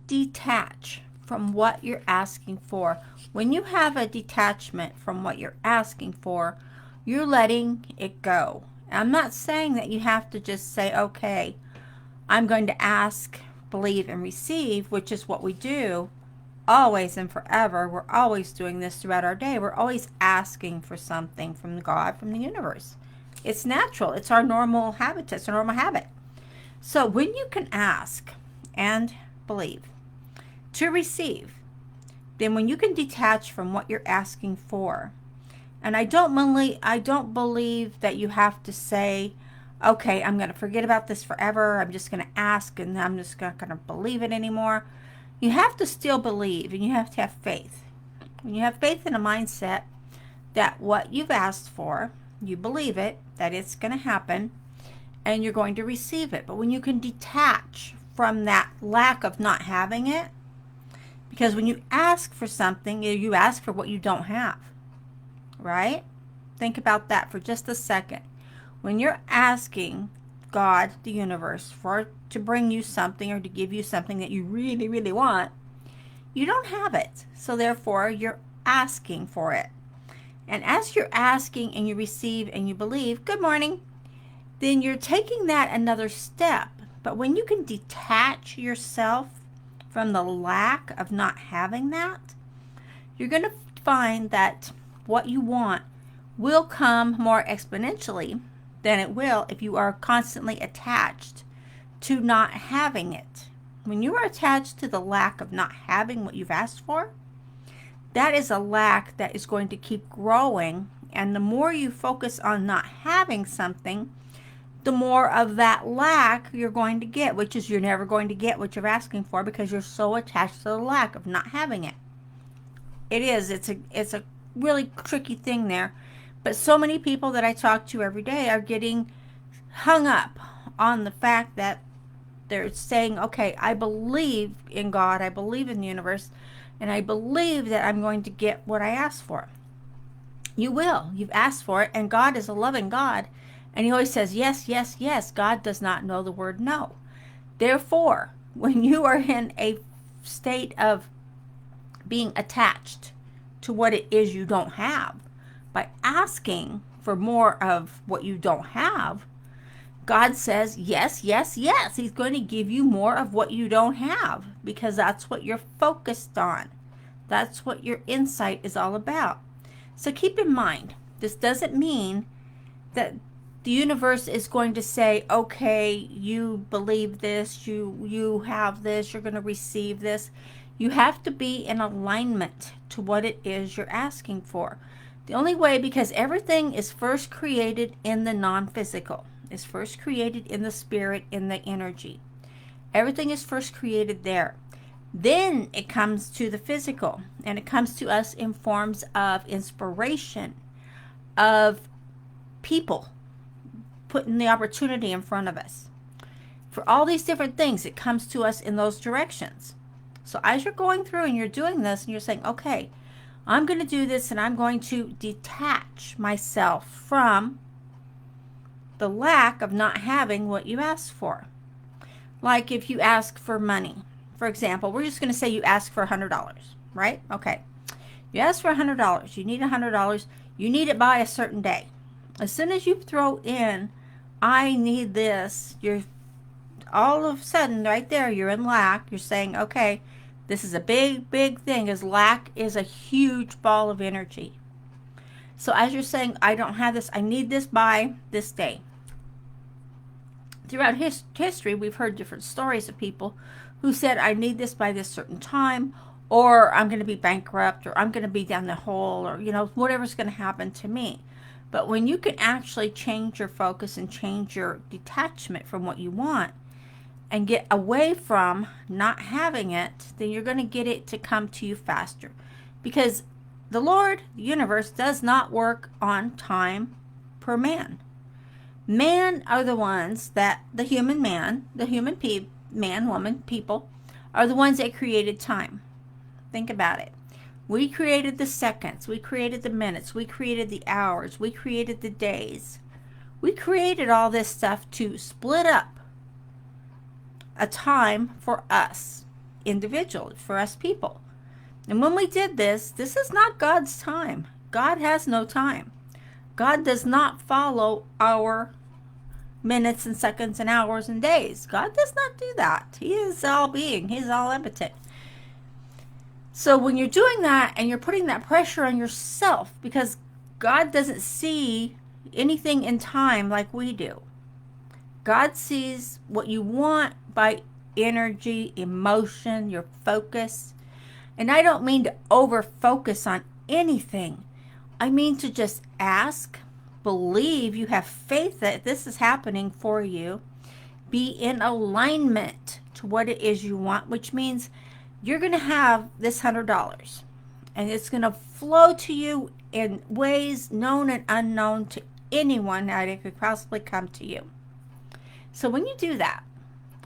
detach from what you're asking for, when you have a detachment from what you're asking for, you're letting it go. I'm not saying that you have to just say, okay, I'm going to ask, believe, and receive, which is what we do always and forever. We're always doing this throughout our day. We're always asking for something from God, from the universe. It's natural. It's our normal habitat. It's a normal habit. So when you can ask and believe to receive, then when you can detach from what you're asking for, and I don't believe that you have to say, okay, I'm going to forget about this forever. I'm just going to ask and I'm just not going to believe it anymore. You have to still believe, and you have to have faith. When you have faith in a mindset that what you've asked for, you believe it, that it's going to happen, and you're going to receive it. But when you can detach from that lack of not having it, because when you ask for something, you ask for what you don't have, right? Think about that for just a second. When you're asking God, the universe, to bring you something or to give you something that you really, really want, you don't have it. So therefore, you're asking for it. And as you're asking and you receive and you believe, good morning, then you're taking that another step. But when you can detach yourself from the lack of not having that, you're going to find that what you want will come more exponentially than it will if you are constantly attached to not having it. When you are attached to the lack of not having what you've asked for, that is a lack that is going to keep growing. And the more you focus on not having something, the more of that lack you're going to get, which is you're never going to get what you're asking for because you're so attached to the lack of not having it. It's a really tricky thing there. But so many people that I talk to every day are getting hung up on the fact that they're saying, okay, I believe in God, I believe in the universe, and I believe that I'm going to get what I asked for. You will. You've asked for it, and God is a loving God. And he always says, yes, yes, yes. God does not know the word no. Therefore, when you are in a state of being attached to what it is you don't have, by asking for more of what you don't have, God says, yes, yes, yes. He's going to give you more of what you don't have because that's what you're focused on. That's what your insight is all about. So keep in mind, this doesn't mean that the universe is going to say, okay, you believe this, you have this, you're going to receive this. You have to be in alignment to what it is you're asking for. The only way, because everything is first created in the non-physical, is first created in the spirit, in the energy. Everything is first created there. Then it comes to the physical, and it comes to us in forms of inspiration, of people putting the opportunity in front of us. For all these different things, it comes to us in those directions. So as you're going through and you're doing this and you're saying, okay, I'm going to do this and I'm going to detach myself from the lack of not having what you asked for. Like if you ask for money, for example, we're just going to say you ask for $100, right? Okay. You ask for $100. You need $100. You need it by a certain day. As soon as you throw in, I need this, you're all of a sudden right there, you're in lack. You're saying, okay, this is a big, big thing, because lack is a huge ball of energy. So as you're saying, I don't have this, I need this by this day. Throughout history, we've heard different stories of people who said, I need this by this certain time, or I'm going to be bankrupt, or I'm going to be down the hole, or, whatever's going to happen to me. But when you can actually change your focus and change your detachment from what you want and get away from not having it, then you're going to get it to come to you faster. Because the Lord, the universe, does not work on time per man. Man are the ones that, the human man, man, woman, people, are the ones that created time. Think about it. We created the seconds, we created the minutes, we created the hours, we created the days. We created all this stuff to split up a time for us. individual, for us people. And when we did this, this is not God's time. God has no time. God does not follow our minutes and seconds and hours and days. God does not do that. He is all being. He's all impotent. So when you're doing that and you're putting that pressure on yourself, because God doesn't see anything in time like we do. God sees what you want by energy, emotion, your focus. And I don't mean to over focus on anything. I mean to just ask, believe, you have faith that this is happening for you. Be in alignment to what it is you want, which means you're going to have this $100. And it's going to flow to you in ways known and unknown to anyone that it could possibly come to you. So when you do that,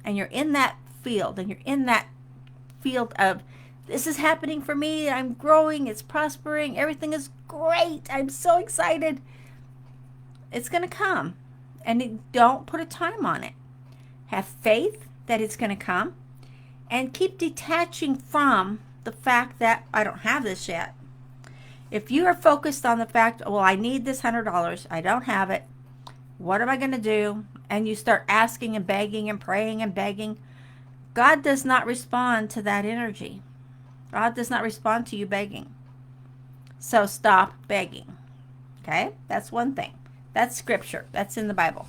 and you're in that field, and you're in that field of, this is happening for me, I'm growing, it's prospering, everything is great, I'm so excited, it's going to come. And don't put a time on it. Have faith that it's going to come, and keep detaching from the fact that I don't have this yet. If you are focused on the fact, well, I need this $100, I don't have it, what am I going to do? And you start asking and begging and praying and begging, God does not respond to that energy. God does not respond to you begging. So stop begging. Okay? That's one thing. That's scripture. That's in the Bible.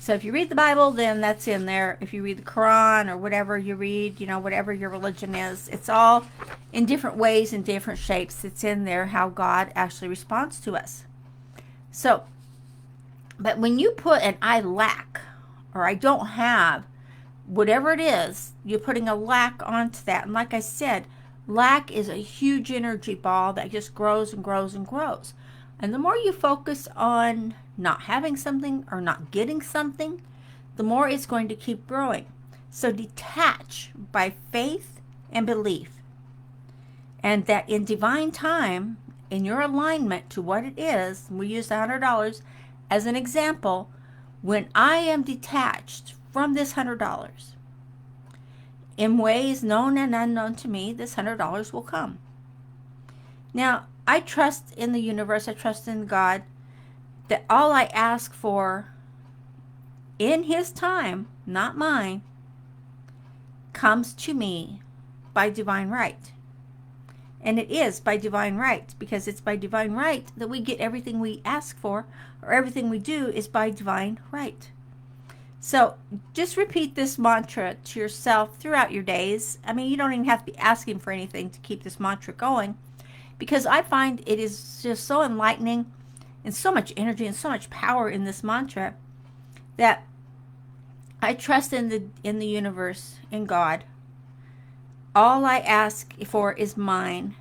So if you read the Bible, then that's in there. If you read the Quran or whatever you read, whatever your religion is, it's all in different ways, in different shapes. It's in there how God actually responds to us. So, but when you put an I lack, or I don't have, whatever it is, you're putting a lack onto that. And like I said, lack is a huge energy ball that just grows and grows and grows. And the more you focus on not having something or not getting something, the more it's going to keep growing. So detach by faith and belief. And that in divine time, in your alignment to what it is, we use $100 as an example, when I am detached from this $100, in ways known and unknown to me, this $100 will come. Now, I trust in the universe, I trust in God, that all I ask for in His time, not mine, comes to me by divine right. And it is by divine right, because it's by divine right that we get everything we ask for, or everything we do is by divine right. So just repeat this mantra to yourself throughout your days. I mean, you don't even have to be asking for anything to keep this mantra going, because I find it is just so enlightening and so much energy and so much power in this mantra that I trust in the universe, in God. All I ask for is mine.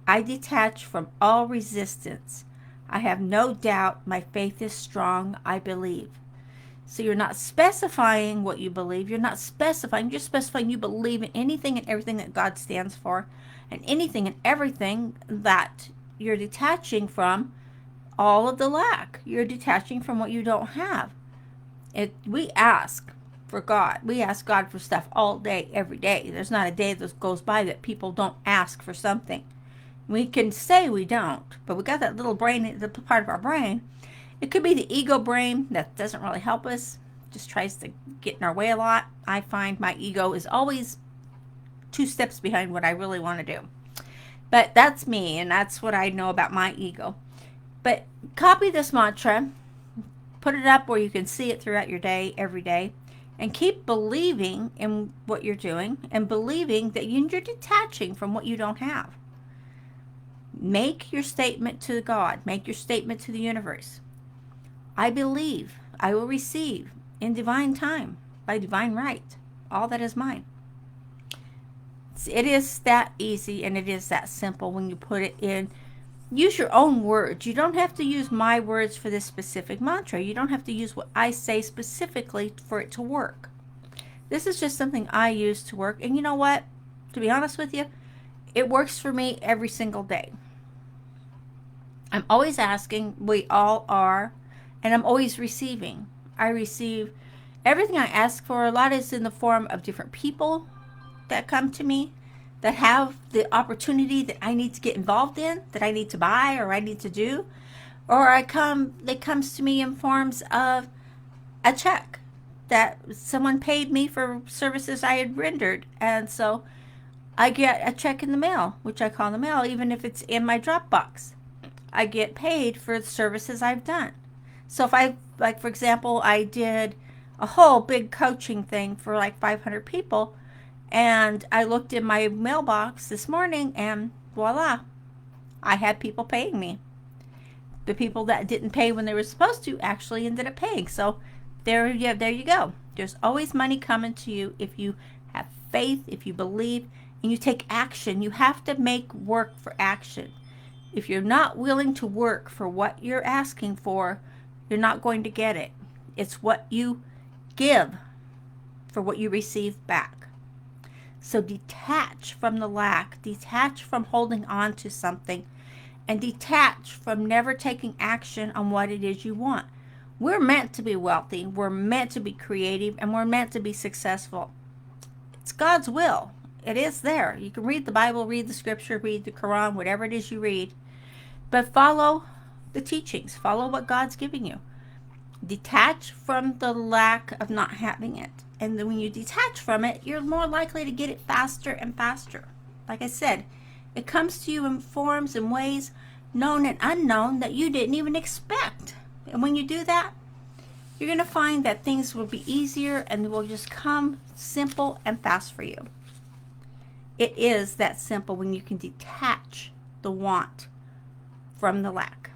I detach from all resistance. I have no doubt. My faith is strong. I believe. So you're not specifying what you believe. You're not specifying. You're specifying you believe in anything and everything that God stands for, and anything and everything that you're detaching from all of the lack. You're detaching from what you don't have. We ask for God. We ask God for stuff all day, every day. There's not a day that goes by that people don't ask for something. We can say we don't, but we got that little brain, the part of our brain. It could be the ego brain that doesn't really help us, just tries to get in our way a lot. I find my ego is always 2 steps behind what I really want to do. But that's me, and that's what I know about my ego. But copy this mantra, put it up where you can see it throughout your day, every day, and keep believing in what you're doing and believing that you're detaching from what you don't have. Make your statement to God. Make your statement to the universe. I believe I will receive in divine time, by divine right, all that is mine. It is that easy, and it is that simple when you put it in. Use your own words. You don't have to use my words for this specific mantra. You don't have to use what I say specifically for it to work. This is just something I use to work. And you know what? To be honest with you, it works for me every single day. I'm always asking. We all are. And I'm always receiving. I receive everything I ask for. A lot is in the form of different people, that come to me that have the opportunity that I need to get involved in, that I need to buy or I need to do, or it comes to me in forms of a check that someone paid me for services I had rendered, and so I get a check in the mail, which I call the mail, even if it's in my Dropbox. I get paid for the services I've done. So if I, like for example, I did a whole big coaching thing for like 500 people, and I looked in my mailbox this morning and voila, I had people paying me. The people that didn't pay when they were supposed to actually ended up paying. So there you go. There's always money coming to you if you have faith, if you believe, and you take action. You have to make work for action. If you're not willing to work for what you're asking for, you're not going to get it. It's what you give for what you receive back. So detach from the lack, detach from holding on to something, and detach from never taking action on what it is you want. We're meant to be wealthy, we're meant to be creative, and we're meant to be successful. It's God's will. It is there. You can read the Bible, read the scripture, read the Quran, whatever it is you read, but follow the teachings, follow what God's giving you. Detach from the lack of not having it. And then when you detach from it, you're more likely to get it faster and faster. Like I said, it comes to you in forms and ways known and unknown that you didn't even expect. And when you do that, you're going to find that things will be easier and will just come simple and fast for you. It is that simple when you can detach the want from the lack.